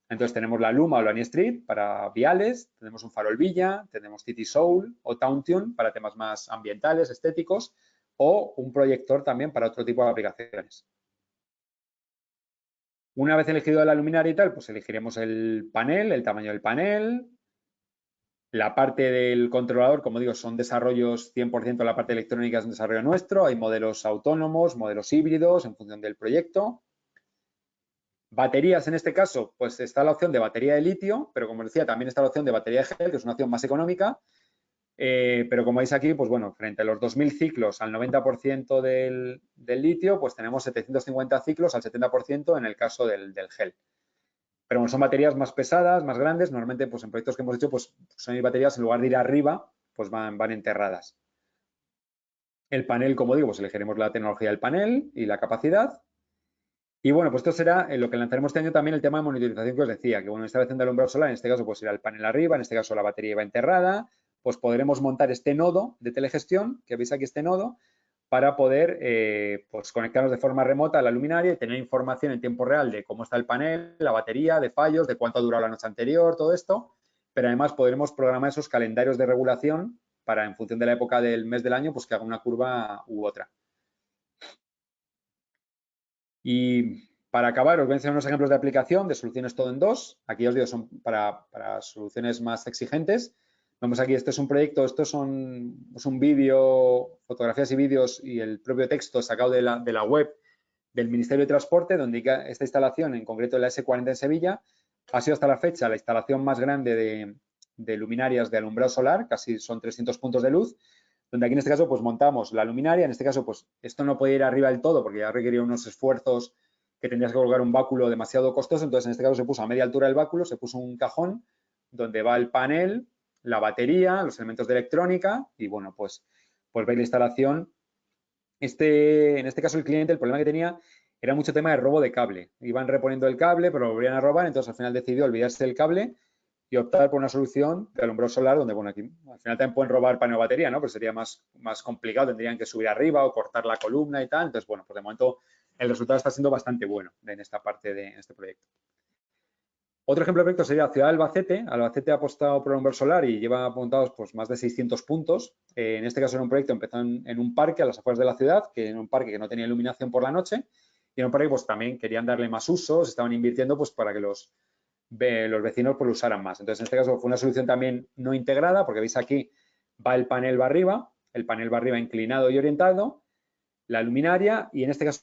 Entonces tenemos la Luma o la Street para viales, tenemos un farol Villa, tenemos City Soul o Towntune para temas más ambientales, estéticos, o un proyector también para otro tipo de aplicaciones. Una vez elegido la luminaria y tal, pues elegiremos el panel, el tamaño del panel. La parte del controlador, como digo, son desarrollos 100%, la parte electrónica es un desarrollo nuestro. Hay modelos autónomos, modelos híbridos en función del proyecto. Baterías, en este caso, pues está la opción de batería de litio, pero como decía, también está la opción de batería de gel, que es una opción más económica. Pero como veis aquí, pues bueno, frente a los 2.000 ciclos al 90% del litio, pues tenemos 750 ciclos al 70% en el caso del gel. Pero bueno, son baterías más pesadas, más grandes. Normalmente, pues en proyectos que hemos hecho, pues son baterías, en lugar de ir arriba, pues van enterradas. El panel, como digo, pues elegiremos la tecnología del panel y la capacidad. Y bueno, pues esto será lo que lanzaremos este año también, el tema de monitorización que os decía, que bueno, instalación de alumbrado solar, en este caso pues irá el panel arriba, en este caso la batería va enterrada, pues podremos montar este nodo de telegestión, que veis aquí este nodo, para poder pues conectarnos de forma remota a la luminaria y tener información en tiempo real de cómo está el panel, la batería, de fallos, de cuánto ha durado la noche anterior, todo esto, pero además podremos programar esos calendarios de regulación para, en función de la época del mes del año, pues que haga una curva u otra. Y para acabar, os voy a enseñar unos ejemplos de aplicación de soluciones todo en dos. Aquí os digo, son para soluciones más exigentes. Vamos aquí, este es un proyecto, esto es un vídeo, fotografías y vídeos y el propio texto sacado de la web del Ministerio de Transporte, donde esta instalación, en concreto la S40 en Sevilla, ha sido hasta la fecha la instalación más grande de luminarias de alumbrado solar, casi son 300 puntos de luz, donde aquí en este caso pues montamos la luminaria, en este caso pues esto no puede ir arriba del todo porque ya requería unos esfuerzos que tendrías que colocar un báculo demasiado costoso, entonces en este caso se puso a media altura del báculo, se puso un cajón donde va el panel, la batería, los elementos de electrónica y bueno, pues veis la instalación. En este caso el cliente, el problema que tenía era mucho tema de robo de cable. Iban reponiendo el cable, pero lo volvían a robar, entonces al final decidió olvidarse del cable y optar por una solución de alumbrado solar donde, bueno, aquí al final también pueden robar panel o batería, ¿no? Pero sería más complicado, tendrían que subir arriba o cortar la columna y tal. Entonces, bueno, pues de momento el resultado está siendo bastante bueno en esta parte de este proyecto. Otro ejemplo de proyecto sería Ciudad de Albacete. Albacete ha apostado por el alumbrado solar y lleva apuntados pues, más de 600 puntos. En este caso era un proyecto empezó en un parque a las afueras de la ciudad, que en un parque que no tenía iluminación por la noche. Y en un parque pues también querían darle más usos, estaban invirtiendo pues para que los vecinos pues lo usaran más. Entonces, en este caso fue una solución también no integrada, porque veis aquí va el panel va arriba inclinado y orientado, la luminaria y en este caso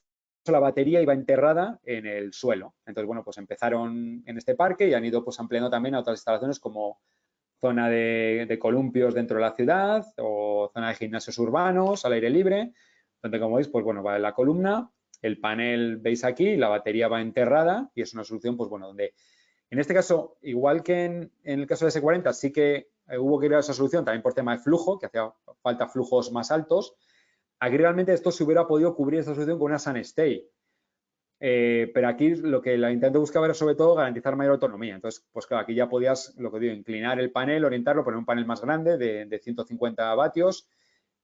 la batería iba enterrada en el suelo. Entonces, bueno, pues empezaron en este parque y han ido pues ampliando también a otras instalaciones como zona de columpios dentro de la ciudad o zona de gimnasios urbanos al aire libre, donde como veis, pues bueno, va en la columna, el panel veis aquí, la batería va enterrada y es una solución, pues bueno, donde en este caso, igual que en el caso de S40, sí que hubo que ir a esa solución también por tema de flujo, que hacía falta flujos más altos. Aquí realmente esto se hubiera podido cubrir esta solución con una SunStay. Pero aquí lo que la intento buscaba era sobre todo garantizar mayor autonomía. Entonces, pues claro, aquí ya podías, lo que digo, inclinar el panel, orientarlo, poner un panel más grande de 150 vatios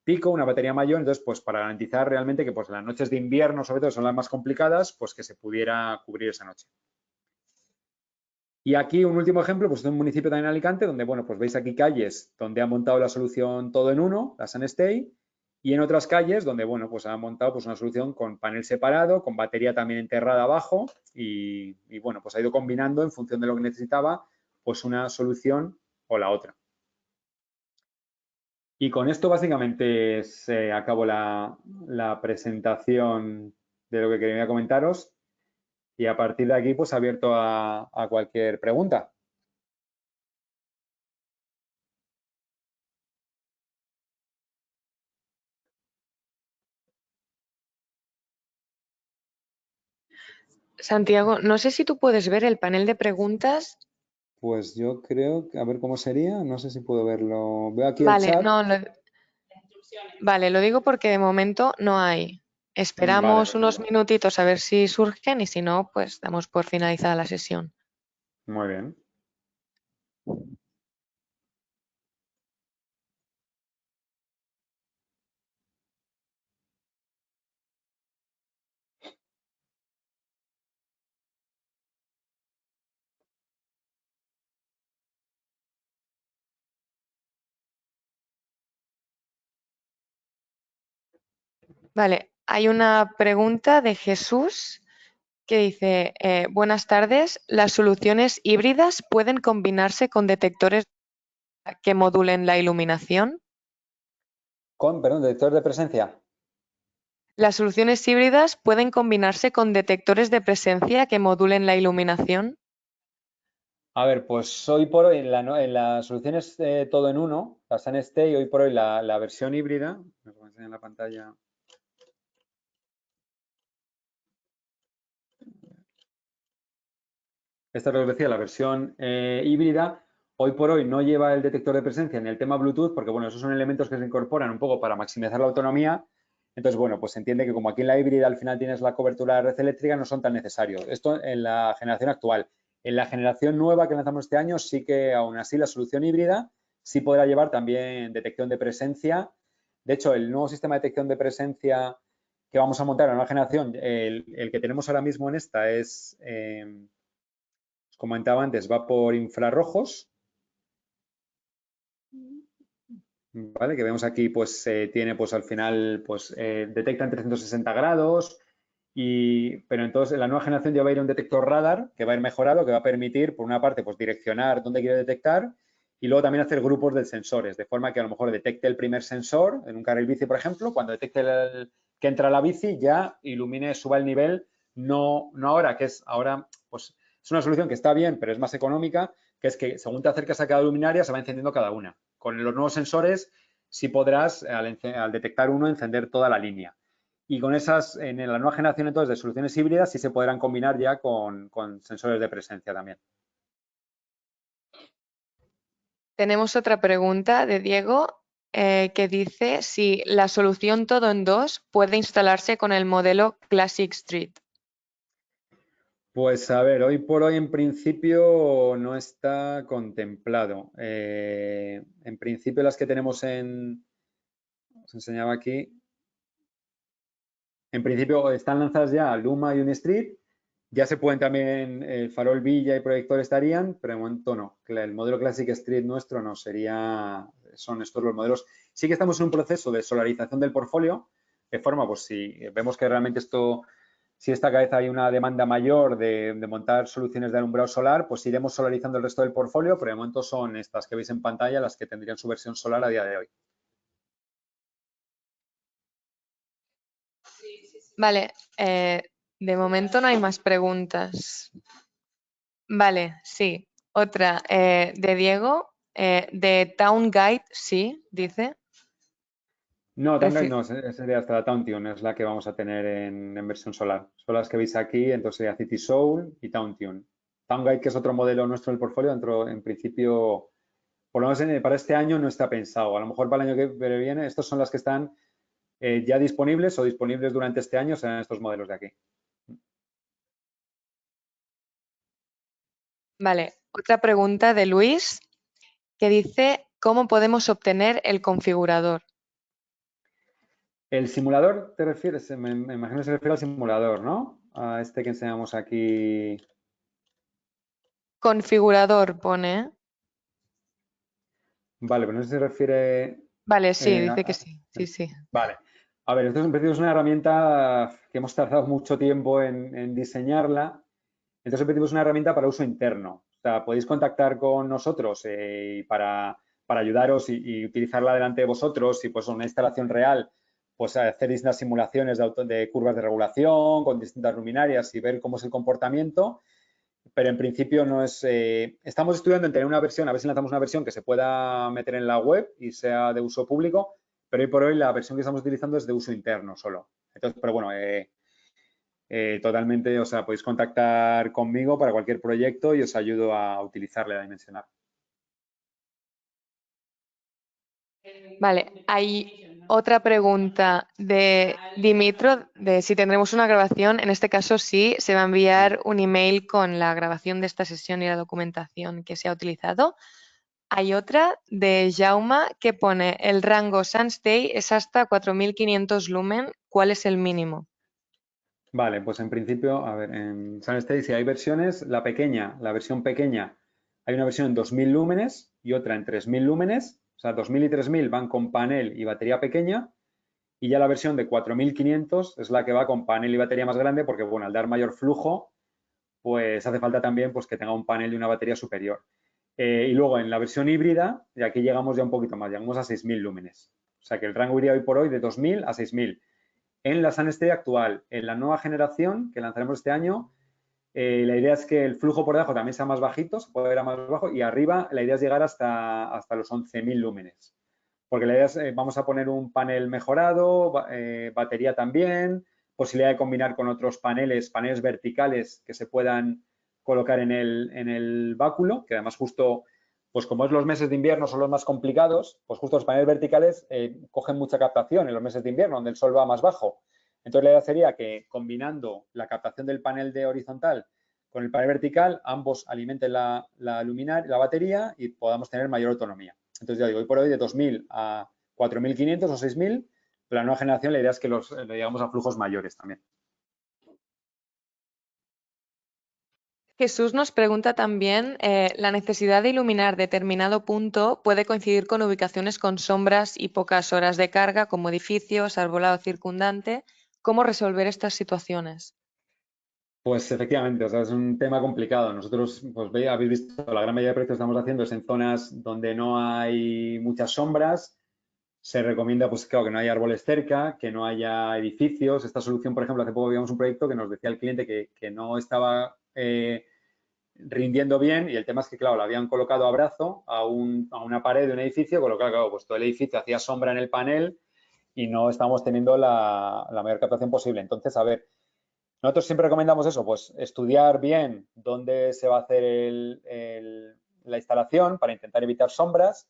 pico, una batería mayor, entonces pues para garantizar realmente que pues las noches de invierno sobre todo son las más complicadas, pues que se pudiera cubrir esa noche. Y aquí un último ejemplo, pues de un municipio también en Alicante, donde, bueno, pues veis aquí calles donde han montado la solución todo en uno, la SunStay, y en otras calles donde, bueno, pues han montado pues una solución con panel separado, con batería también enterrada abajo y bueno, pues ha ido combinando en función de lo que necesitaba, pues una solución o la otra. Y con esto básicamente se acabó la presentación de lo que quería comentaros y a partir de aquí pues abierto a cualquier pregunta. Santiago, no sé si tú puedes ver el panel de preguntas. Pues yo creo, a ver cómo sería, no sé si puedo verlo. Veo aquí el Vale, chat. no, vale, lo digo porque de momento no hay. Vale, Esperamos unos minutitos a ver si surgen y si no, pues damos por finalizada la sesión. muy bien. Vale, hay una pregunta de Jesús que dice, buenas tardes, ¿las soluciones híbridas pueden combinarse con detectores que modulen la iluminación? Perdón, detector de presencia. ¿Las soluciones híbridas pueden combinarse con detectores de presencia que modulen la iluminación? A ver, pues hoy por hoy en las soluciones todo en uno, la SunStay, hoy por hoy la versión híbrida, os voy a enseñar en la pantalla. Esta es lo que os decía, la versión híbrida, hoy por hoy no lleva el detector de presencia ni el tema Bluetooth, porque bueno, esos son elementos que se incorporan un poco para maximizar la autonomía. Entonces, bueno, pues se entiende que como aquí en la híbrida al final tienes la cobertura de red eléctrica, no son tan necesarios. Esto en la generación actual. En la generación nueva que lanzamos este año, sí que aún así la solución híbrida sí podrá llevar también detección de presencia. De hecho, el nuevo sistema de detección de presencia que vamos a montar en la nueva generación, el que tenemos ahora mismo en esta es... os comentaba antes, va por infrarrojos, ¿vale? Que vemos aquí, pues tiene pues al final, pues detecta en 360 grados, pero entonces en la nueva generación ya va a ir un detector radar que va a ir mejorado, que va a permitir, por una parte, pues direccionar dónde quiere detectar y luego también hacer grupos de sensores, de forma que a lo mejor detecte el primer sensor en un carril bici, por ejemplo, cuando detecte que entra la bici ya ilumine, suba el nivel, no ahora, que es ahora, pues es una solución que está bien, pero es más económica, que es que según te acercas a cada luminaria se va encendiendo cada una. Con los nuevos sensores sí podrás, al detectar uno, encender toda la línea. Y con esas, en la nueva generación entonces de soluciones híbridas sí se podrán combinar ya con sensores de presencia también. Tenemos otra pregunta de Diego que dice si la solución todo en dos puede instalarse con el modelo Classic Street. Pues a ver, hoy por hoy en principio no está contemplado. En principio las que tenemos os enseñaba aquí, en principio están lanzadas ya Luma y Unistreet, ya se pueden también, el farol Villa y proyector estarían, pero de momento no. El modelo Classic Street nuestro no sería, son estos los modelos. Sí que estamos en un proceso de solarización del portfolio, de forma, pues si vemos que realmente esto, si esta cabeza hay una demanda mayor de montar soluciones de alumbrado solar, pues iremos solarizando el resto del portfolio, pero de momento son estas que veis en pantalla las que tendrían su versión solar a día de hoy. Vale, de momento no hay más preguntas. Vale, sí. Otra de Diego, de Town Guide, sí, dice. No, no, sería hasta la Towntune, es la que vamos a tener en versión solar. Son las que veis aquí, entonces sería City Soul y Towntune. Townguide, que es otro modelo nuestro del portfolio, dentro, en principio, por lo menos para este año no está pensado. A lo mejor para el año que viene, estas son las que están ya disponibles o disponibles durante este año, serán estos modelos de aquí. Vale, otra pregunta de Luis que dice, ¿cómo podemos obtener el configurador? ¿El simulador te refieres? Me imagino que se refiere al simulador, ¿no? A este que enseñamos aquí. Configurador pone, ¿eh? Vale, pero no sé si se refiere Vale, sí, eh, a- dice que a- sí. Sí, sí. Vale. A ver, esto en principio es una herramienta que hemos tardado mucho tiempo en diseñarla. Entonces, en principio es una herramienta para uso interno. O sea, podéis contactar con nosotros para ayudaros y utilizarla delante de vosotros y pues una instalación real, pues hacer distintas simulaciones de curvas de regulación con distintas luminarias y ver cómo es el comportamiento. Pero en principio no es... estamos estudiando en tener una versión, a ver si lanzamos una versión que se pueda meter en la web y sea de uso público, pero hoy por hoy la versión que estamos utilizando es de uso interno solo. Entonces, pero bueno, totalmente, o sea, podéis contactar conmigo para cualquier proyecto y os ayudo a utilizarla y a dimensionar. Vale, hay otra pregunta de Dimitro, de si tendremos una grabación. En este caso sí, se va a enviar un email con la grabación de esta sesión y la documentación que se ha utilizado. Hay otra de Jauma que pone el rango Sunstay es hasta 4500 lumen. ¿Cuál es el mínimo? Vale, pues en principio, a ver, en SunState si hay versiones, la versión pequeña, hay una versión en 2000 lúmenes y otra en 3000 lúmenes, o sea, 2000 y 3000 van con panel y batería pequeña, y ya la versión de 4500 es la que va con panel y batería más grande porque, bueno, al dar mayor flujo, pues hace falta también pues, que tenga un panel y una batería superior. Y luego en la versión híbrida, y aquí llegamos ya un poquito más, llegamos a 6000 lúmenes. O sea que el rango iría hoy por hoy de 2000 a 6000. En la SunState actual, en la nueva generación que lanzaremos este año, la idea es que el flujo por debajo también sea más bajito, se puede ver a más bajo, y arriba la idea es llegar hasta los 11.000 lúmenes. Porque la idea es, vamos a poner un panel mejorado, batería también, posibilidad de combinar con otros paneles verticales que se puedan colocar en el báculo, que además justo, pues como es los meses de invierno son los más complicados, pues justo los paneles verticales cogen mucha captación en los meses de invierno, donde el sol va más bajo. Entonces la idea sería que combinando la captación del panel de horizontal con el panel vertical, ambos alimenten la luminaria, la batería y podamos tener mayor autonomía. Entonces, ya digo, hoy por hoy de 2.000 a 4.500 o 6.000, la nueva generación la idea es que llegamos a flujos mayores también. Jesús nos pregunta también, la necesidad de iluminar determinado punto puede coincidir con ubicaciones con sombras y pocas horas de carga, como edificios, arbolado circundante. ¿Cómo resolver estas situaciones? Pues efectivamente, o sea, es un tema complicado. Nosotros, pues habéis visto, la gran mayoría de proyectos que estamos haciendo es en zonas donde no hay muchas sombras. Se recomienda, pues claro, que no haya árboles cerca, que no haya edificios. Esta solución, por ejemplo, hace poco vimos un proyecto que nos decía el cliente que no estaba rindiendo bien y el tema es que, claro, lo habían colocado a brazo a una pared de un edificio, con lo que, claro, pues todo el edificio hacía sombra en el panel y no estamos teniendo la mayor captación posible. Entonces, a ver, nosotros siempre recomendamos eso, pues estudiar bien dónde se va a hacer la instalación para intentar evitar sombras.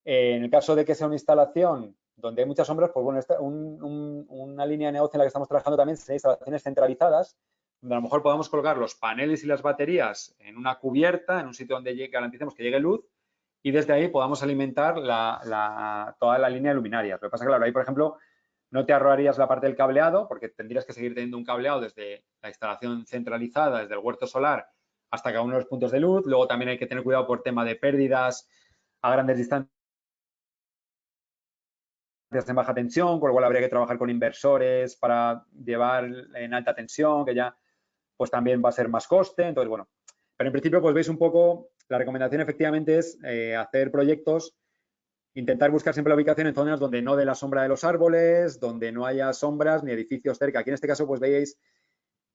En el caso de que sea una instalación donde hay muchas sombras, pues bueno, una línea de negocio en la que estamos trabajando también son instalaciones centralizadas, donde a lo mejor podamos colocar los paneles y las baterías en una cubierta, en un sitio donde garanticemos que llegue luz y desde ahí podamos alimentar toda la línea de luminarias. Lo que pasa es que, claro, ahí, por ejemplo, no te ahorrarías la parte del cableado porque tendrías que seguir teniendo un cableado desde la instalación centralizada, desde el huerto solar hasta cada uno de los puntos de luz. Luego también hay que tener cuidado por tema de pérdidas a grandes distancias en baja tensión, con lo cual habría que trabajar con inversores para llevar en alta tensión, que ya pues también va a ser más coste. Entonces, bueno, pero en principio pues veis un poco, la recomendación efectivamente es hacer proyectos, intentar buscar siempre la ubicación en zonas donde no dé la sombra de los árboles, donde no haya sombras ni edificios cerca. Aquí en este caso pues veis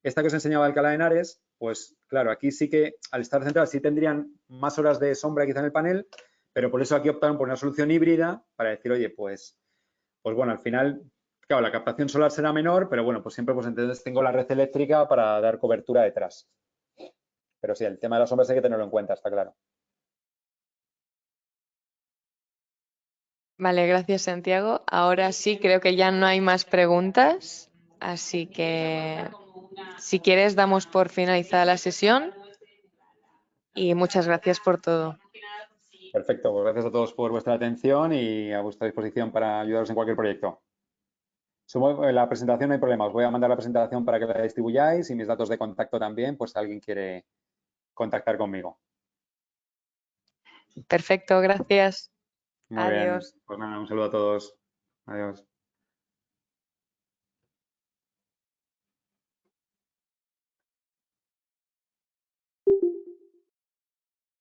esta que os enseñaba Alcalá de Henares, pues claro, aquí sí que al estar central sí tendrían más horas de sombra quizá en el panel, pero por eso aquí optaron por una solución híbrida para decir, oye, pues bueno, al final, claro, la captación solar será menor, pero bueno, pues siempre pues entonces tengo la red eléctrica para dar cobertura detrás. Pero sí, el tema de las sombras hay que tenerlo en cuenta, está claro. Vale, gracias Santiago. Ahora sí, creo que ya no hay más preguntas, así que si quieres damos por finalizada la sesión y muchas gracias por todo. Perfecto, pues gracias a todos por vuestra atención y a vuestra disposición para ayudaros en cualquier proyecto. La presentación no hay problema, os voy a mandar la presentación para que la distribuyáis y mis datos de contacto también, pues si alguien quiere contactar conmigo. Perfecto, gracias. Muy bien, Adiós. pues nada, un saludo a todos. Adiós.